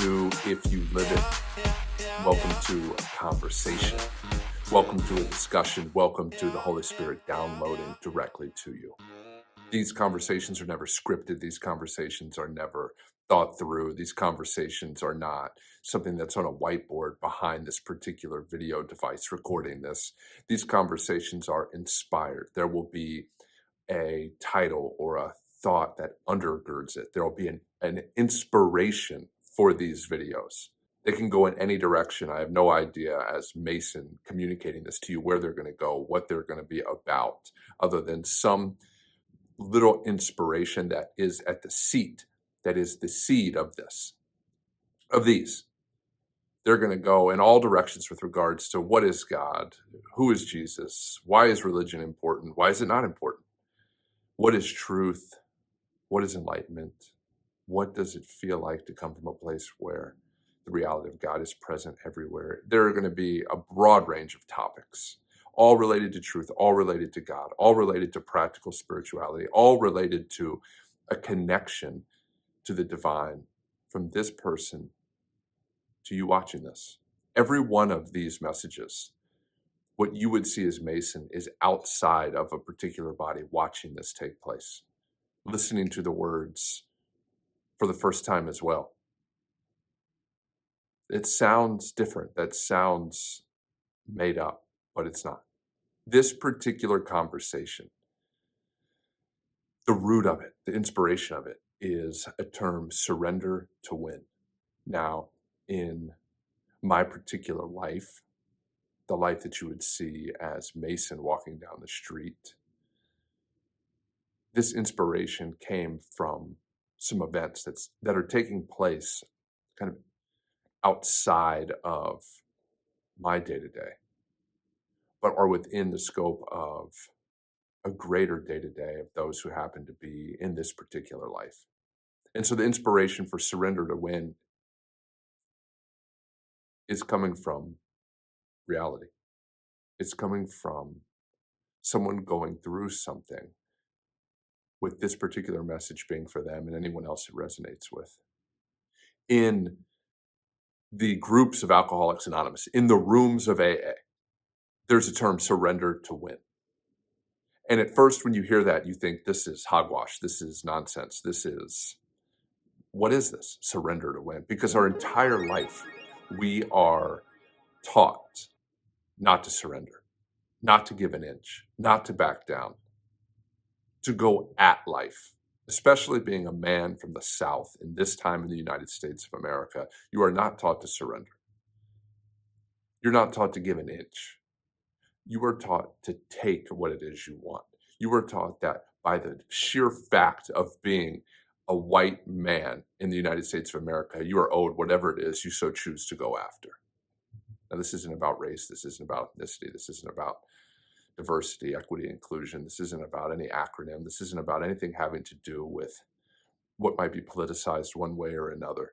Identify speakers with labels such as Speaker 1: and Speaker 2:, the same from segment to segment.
Speaker 1: do if you live it. Welcome to a conversation. Welcome to a discussion. Welcome to the Holy Spirit downloading directly to you. These conversations are never scripted. These conversations are never thought through. These conversations are not something that's on a whiteboard behind this particular video device recording this. These conversations are inspired. There will be a title or a thought that undergirds it. There will be an inspiration for these videos. They can go in any direction. I have no idea, as Mason communicating this to you, where they're going to go, what they're going to be about, other than some little inspiration that is at the seat, that is the seed of these. They're going to go in all directions with regards to what is God, who is Jesus, why is religion important, why is it not important, what is truth, what is enlightenment, what does it feel like to come from a place where the reality of God is present everywhere. There are going to be a broad range of topics, all related to truth, all related to God, all related to practical spirituality, all related to a connection to the divine from this person to you watching this. Every one of these messages, what you would see as Mason, is outside of a particular body watching this take place, listening to the words for the first time as well. It sounds different. That sounds made up, but it's not. This particular conversation, the root of it, the inspiration of it, is a term, surrender to win. Now, in my particular life, the life that you would see as Mason walking down the street, this inspiration came from some events that are taking place kind of outside of my day-to-day, but are within the scope of a greater day-to-day of those who happen to be in this particular life. And so the inspiration for surrender to win is coming from reality. It's coming from someone going through something, with this particular message being for them and anyone else it resonates with. In the groups of Alcoholics Anonymous, in the rooms of AA, there's a term, surrender to win. And at first, when you hear that, you think this is hogwash, this is nonsense, what is this? Surrender to win. Because our entire life, we are taught not to surrender, not to give an inch, not to back down, to go at life. Especially being a man from the South in this time in the United States of America, you are not taught to surrender. You're not taught to give an inch. You are taught to take what it is you want. You are taught that by the sheer fact of being a white man in the United States of America, you are owed whatever it is you so choose to go after. Now, this isn't about race. This isn't about ethnicity. This isn't about diversity, equity, inclusion. This isn't about any acronym. This isn't about anything having to do with what might be politicized one way or another.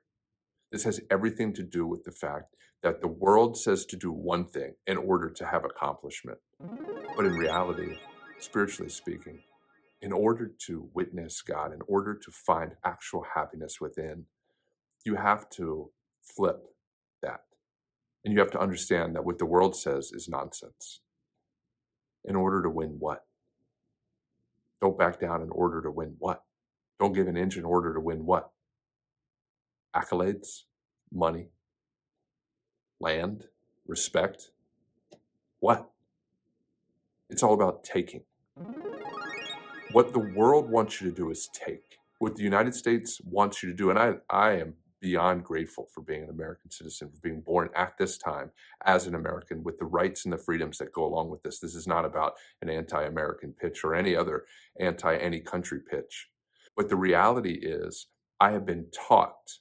Speaker 1: This has everything to do with the fact that the world says to do one thing in order to have accomplishment. But in reality, spiritually speaking, in order to witness God, in order to find actual happiness within, you have to flip that. And you have to understand that what the world says is nonsense. In order to win what? Don't back down in order to win what? Don't give an inch in order to win what? Accolades? Money? Land? Respect? What? It's all about taking. What the world wants you to do is take. What the United States wants you to do, and I am beyond grateful for being an American citizen, for being born at this time as an American with the rights and the freedoms that go along with this. This is not about an anti-American pitch or any other anti-any country pitch. But the reality is, I have been taught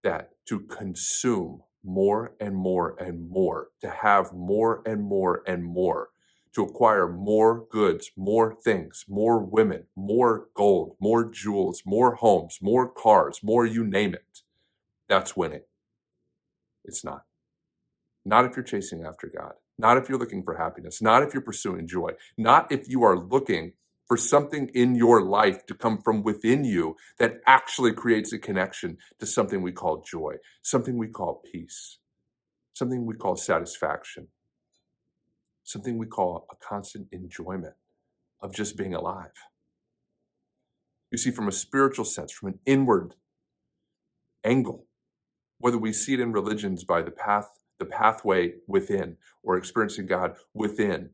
Speaker 1: that to consume more and more and more, to have more and more and more, to acquire more goods, more things, more women, more gold, more jewels, more homes, more cars, more you name it. That's winning. It's not. Not if you're chasing after God. Not if you're looking for happiness. Not if you're pursuing joy. Not if you are looking for something in your life to come from within you that actually creates a connection to something we call joy, something we call peace, something we call satisfaction, something we call a constant enjoyment of just being alive. You see, from a spiritual sense, from an inward angle, whether we see it in religions by the pathway within, or experiencing God within,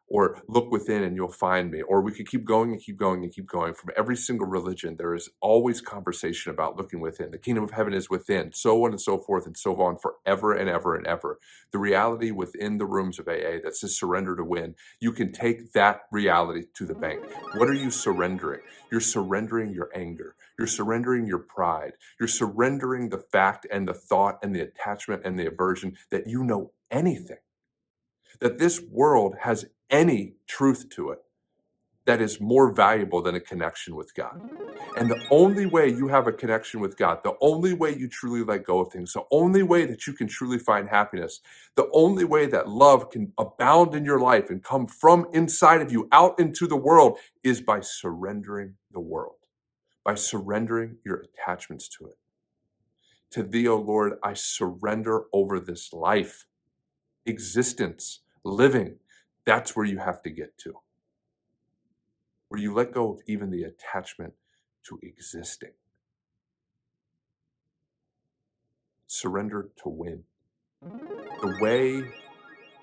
Speaker 1: or look within and you'll find me, or we could keep going and keep going and keep going. From every single religion, there is always conversation about looking within. The kingdom of heaven is within, so on and so forth and so on, forever and ever and ever. The reality within the rooms of AA that says surrender to win, you can take that reality to the bank. What are you surrendering? You're surrendering your anger. You're surrendering your pride. You're surrendering the fact and the thought and the attachment and the aversion that you know anything, that this world has any truth to it that is more valuable than a connection with God. And the only way you have a connection with God, the only way you truly let go of things, the only way that you can truly find happiness, the only way that love can abound in your life and come from inside of you out into the world is by surrendering the world, by surrendering your attachments to it. To thee, O Lord, I surrender over this life, existence, living. That's where you have to get to, where you let go of even the attachment to existing. Surrender to win. The way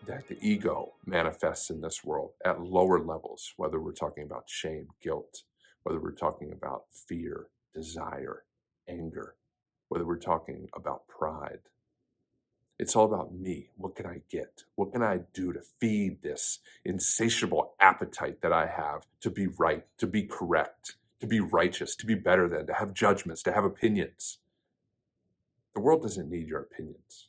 Speaker 1: that the ego manifests in this world at lower levels, whether we're talking about shame, guilt, whether we're talking about fear, desire, anger, whether we're talking about pride, it's all about me. What can I get? What can I do to feed this insatiable appetite that I have to be right, to be correct, to be righteous, to be better than, to have judgments, to have opinions? The world doesn't need your opinions.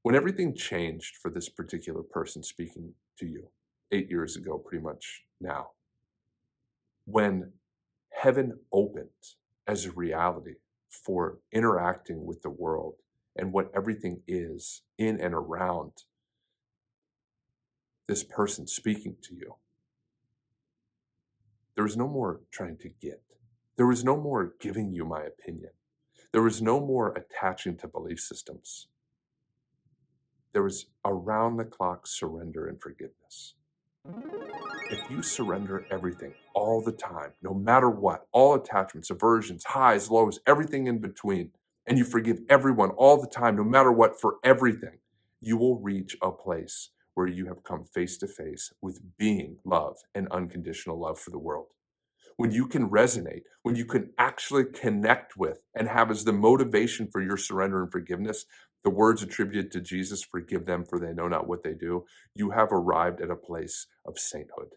Speaker 1: When everything changed for this particular person speaking to you 8 years ago, pretty much now, when heaven opened as a reality for interacting with the world and what everything is in and around this person speaking to you, there was no more trying to get. There was no more giving you my opinion. There was no more attaching to belief systems. There was around-the-clock surrender and forgiveness. If you surrender everything all the time, no matter what, all attachments, aversions, highs, lows, everything in between, and you forgive everyone all the time, no matter what, for everything, you will reach a place where you have come face to face with being love and unconditional love for the world. When you can resonate, when you can actually connect with and have as the motivation for your surrender and forgiveness the words attributed to Jesus, forgive them for they know not what they do, you have arrived at a place of sainthood.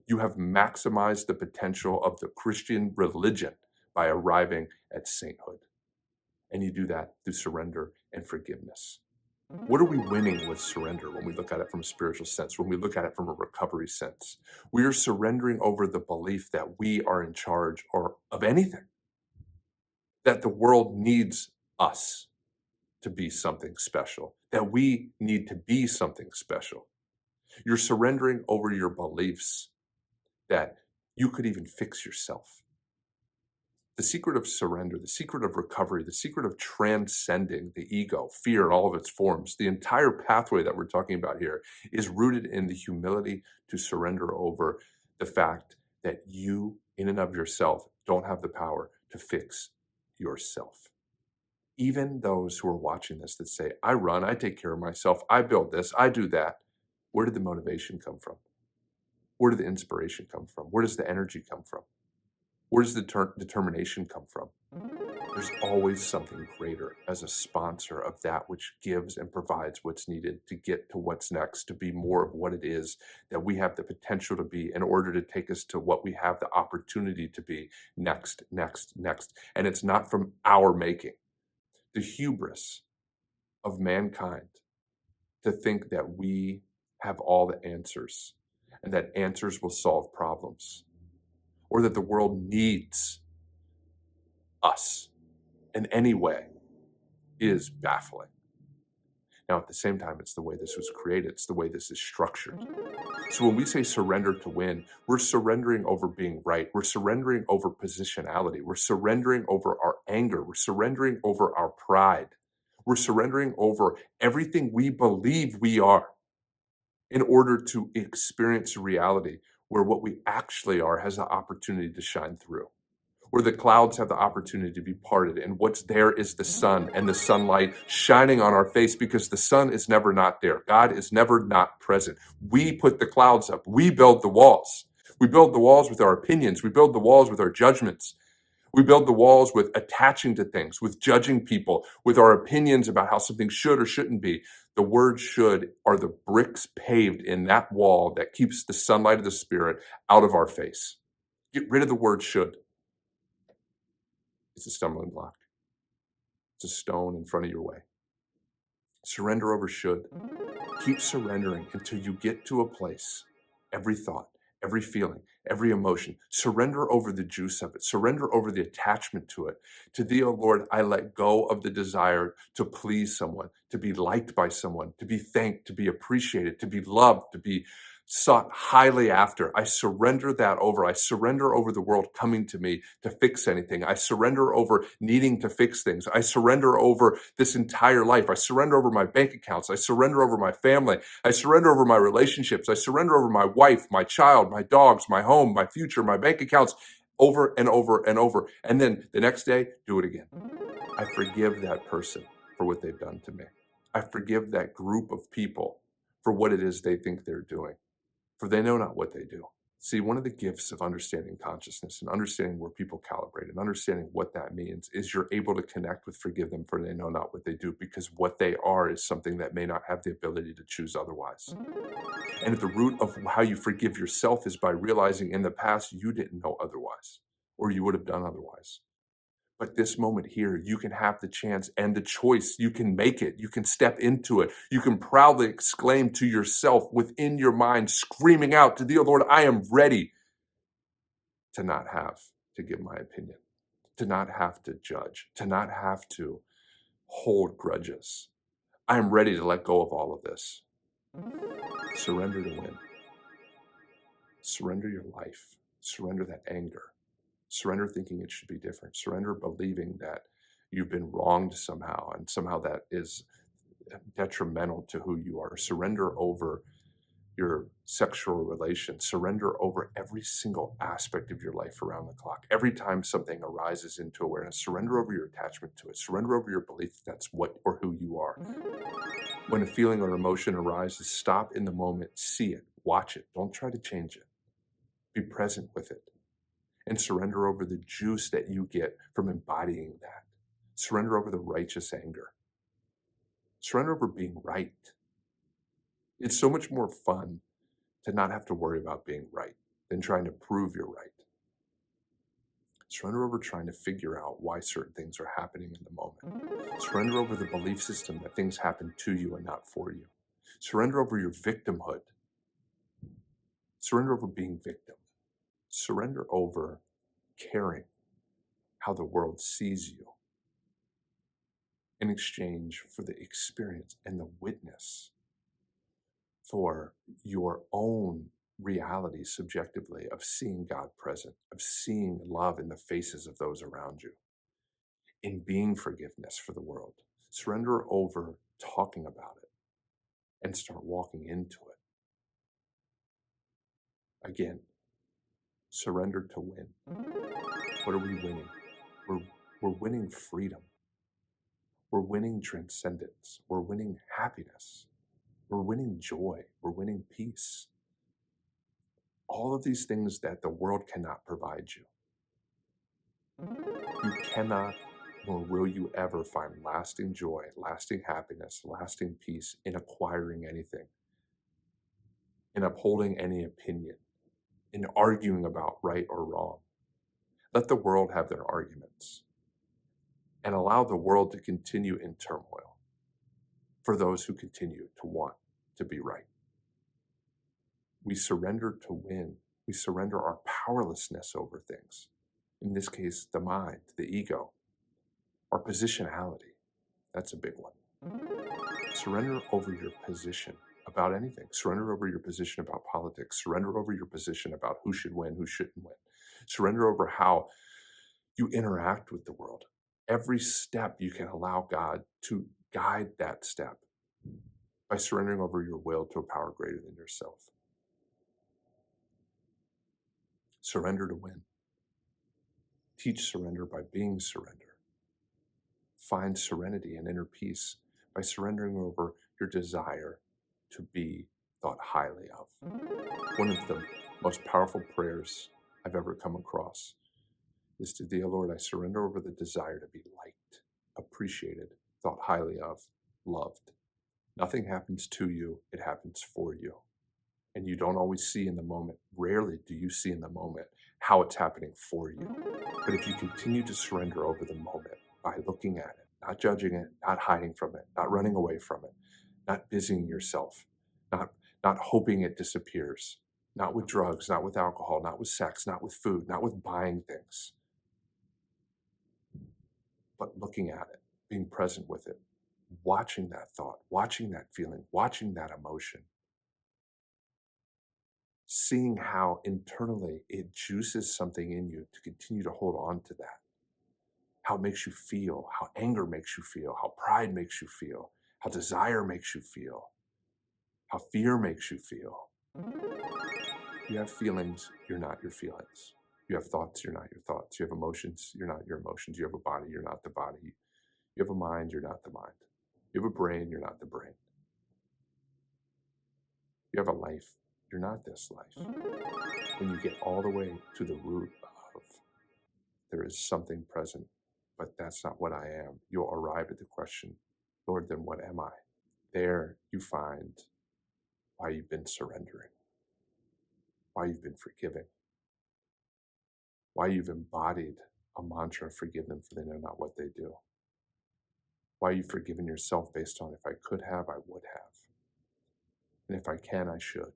Speaker 1: You have maximized the potential of the Christian religion by arriving at sainthood. And you do that through surrender and forgiveness. What are we winning with surrender when we look at it from a spiritual sense, when we look at it from a recovery sense? We are surrendering over the belief that we are in charge of anything, that the world needs us to be something special, that we need to be something special. You're surrendering over your beliefs that you could even fix yourself. The secret of surrender, the secret of recovery, the secret of transcending the ego, fear in all of its forms, the entire pathway that we're talking about here is rooted in the humility to surrender over the fact that you, in and of yourself, don't have the power to fix yourself. Even those who are watching this that say, I run, I take care of myself, I build this, I do that. Where did the motivation come from? Where did the inspiration come from? Where does the energy come from? Where does the determination come from? There's always something greater as a sponsor of that which gives and provides what's needed to get to what's next, to be more of what it is that we have the potential to be in order to take us to what we have the opportunity to be next, next, next. And it's not from our making. The hubris of mankind to think that we have all the answers and that answers will solve problems, or that the world needs us in any way, is baffling. Now, at the same time, it's the way this was created. It's the way this is structured. So when we say surrender to win, we're surrendering over being right. We're surrendering over positionality. We're surrendering over our anger. We're surrendering over our pride. We're surrendering over everything we believe we are in order to experience reality where what we actually are has the opportunity to shine through, where the clouds have the opportunity to be parted, and what's there is the sun and the sunlight shining on our face, because the sun is never not there. God is never not present. We put the clouds up. We build the walls. We build the walls with our opinions. We build the walls with our judgments. We build the walls with attaching to things, with judging people, with our opinions about how something should or shouldn't be. The word should are the bricks paved in that wall that keeps the sunlight of the Spirit out of our face. Get rid of the word should. It's a stumbling block. It's a stone in front of your way. Surrender over should. Keep surrendering until you get to a place, every thought, every feeling, every emotion. Surrender over the juice of it. Surrender over the attachment to it. To thee, O Lord, I let go of the desire to please someone, to be liked by someone, to be thanked, to be appreciated, to be loved, to be sought highly after. I surrender that over. I surrender over the world coming to me to fix anything. I surrender over needing to fix things. I surrender over this entire life. I surrender over my bank accounts. I surrender over my family. I surrender over my relationships. I surrender over my wife, my child, my dogs, my home, my future, my bank accounts, over and over and over. And then the next day, do it again. I forgive that person for what they've done to me. I forgive that group of people for what it is they think they're doing, for they know not what they do. See, one of the gifts of understanding consciousness and understanding where people calibrate and understanding what that means is you're able to connect with forgive them for they know not what they do, because what they are is something that may not have the ability to choose otherwise. And at the root of how you forgive yourself is by realizing in the past you didn't know otherwise, or you would have done otherwise. But this moment here, you can have the chance and the choice. You can make it. You can step into it. You can proudly exclaim to yourself within your mind, screaming out to thee, O Lord, I am ready to not have to give my opinion, to not have to judge, to not have to hold grudges. I am ready to let go of all of this. Surrender to win. Surrender your life. Surrender that anger. Surrender thinking it should be different. Surrender believing that you've been wronged somehow, and somehow that is detrimental to who you are. Surrender over your sexual relations. Surrender over every single aspect of your life around the clock. Every time something arises into awareness, surrender over your attachment to it. Surrender over your belief that that's what or who you are. When a feeling or emotion arises, stop in the moment, see it, watch it. Don't try to change it. Be present with it. And surrender over the juice that you get from embodying that. Surrender over the righteous anger. Surrender over being right. It's so much more fun to not have to worry about being right than trying to prove you're right. Surrender over trying to figure out why certain things are happening in the moment. Surrender over the belief system that things happen to you and not for you. Surrender over your victimhood. Surrender over being victim. Surrender over caring how the world sees you in exchange for the experience and the witness for your own reality subjectively of seeing God present, of seeing love in the faces of those around you, in being forgiveness for the world. Surrender over talking about it and start walking into it. Again, surrender to win. What are we winning? We're winning freedom. We're winning transcendence. We're winning happiness. We're winning joy. We're winning peace. All of these things that the world cannot provide you. You cannot, nor will you ever find lasting joy, lasting happiness, lasting peace in acquiring anything, in upholding any opinion, in arguing about right or wrong. Let the world have their arguments and allow the world to continue in turmoil for those who continue to want to be right. We surrender to win. We surrender our powerlessness over things. In this case, the mind, the ego, our positionality. That's a big one. Surrender over your position about anything. Surrender over your position about politics. Surrender over your position about who should win, who shouldn't win. Surrender over how you interact with the world. Every step you can allow God to guide that step by surrendering over your will to a power greater than yourself. Surrender to win. Teach surrender by being surrender. Find serenity and inner peace by surrendering over your desire to be thought highly of. One of the most powerful prayers I've ever come across is to thee, O Lord, I surrender over the desire to be liked, appreciated, thought highly of, loved. Nothing happens to you, it happens for you. And you don't always see in the moment, rarely do you see in the moment how it's happening for you. But if you continue to surrender over the moment by looking at it, not judging it, not hiding from it, not running away from it, not busying yourself, not hoping it disappears, not with drugs, not with alcohol, not with sex, not with food, not with buying things, but looking at it, being present with it, watching that thought, watching that feeling, watching that emotion, seeing how internally it juices something in you to continue to hold on to that, how it makes you feel, how anger makes you feel, how pride makes you feel, how desire makes you feel, how fear makes you feel. You have feelings, you're not your feelings. You have thoughts, you're not your thoughts. You have emotions, you're not your emotions. You have a body, you're not the body. You have a mind, you're not the mind. You have a brain, you're not the brain. You have a life, you're not this life. When you get all the way to the root of there is something present, but that's not what I am, you'll arrive at the question, Lord, then what am I? There you find why you've been surrendering, why you've been forgiving, why you've embodied a mantra, forgive them for they know not what they do, why you've forgiven yourself based on if I could have, I would have, and if I can, I should,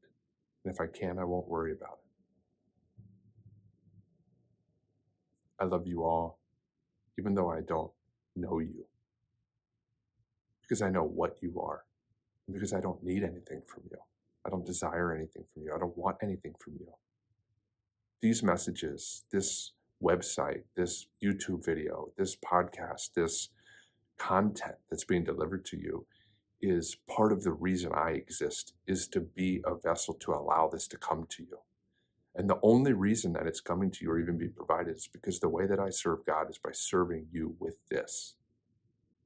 Speaker 1: and if I can, I won't worry about it. I love you all, even though I don't know you, because I know what you are, and because I don't need anything from you. I don't desire anything from you. I don't want anything from you. These messages, this website, this YouTube video, this podcast, this content that's being delivered to you is part of the reason I exist, is to be a vessel to allow this to come to you. And the only reason that it's coming to you or even being provided is because the way that I serve God is by serving you with this.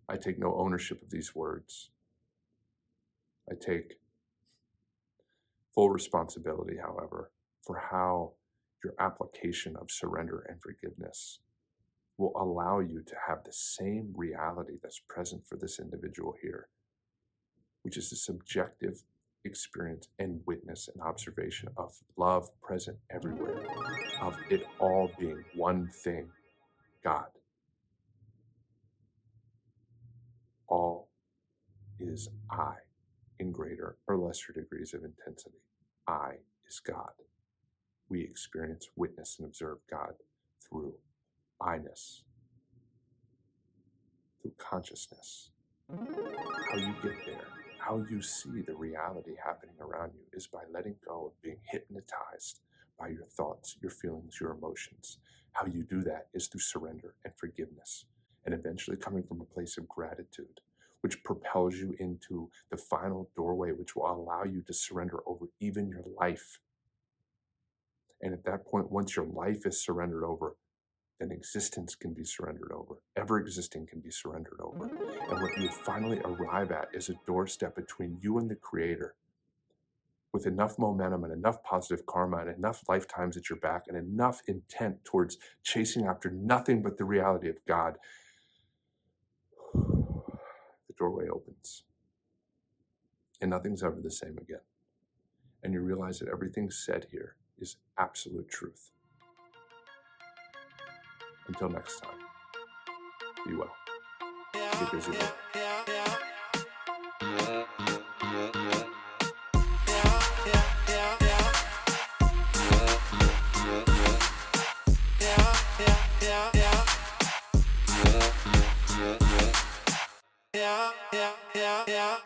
Speaker 1: I take no ownership of these words. I take full responsibility, however, for how your application of surrender and forgiveness will allow you to have the same reality that's present for this individual here, which is a subjective experience and witness and observation of love present everywhere, of it all being one thing, God. All is I in greater or lesser degrees of intensity. I is God. We experience, witness, and observe God through I-ness, through consciousness. How you get there, how you see the reality happening around you is by letting go of being hypnotized by your thoughts, your feelings, your emotions. How you do that is through surrender and forgiveness, and eventually coming from a place of gratitude, which propels you into the final doorway, which will allow you to surrender over even your life. And at that point, once your life is surrendered over, then existence can be surrendered over. Ever existing can be surrendered over. And what you finally arrive at is a doorstep between you and the Creator, with enough momentum and enough positive karma and enough lifetimes at your back and enough intent towards chasing after nothing but the reality of God. The doorway opens. And nothing's ever the same again. And you realize that everything said here is absolute truth. Until next time, be well. Be busy. Yeah.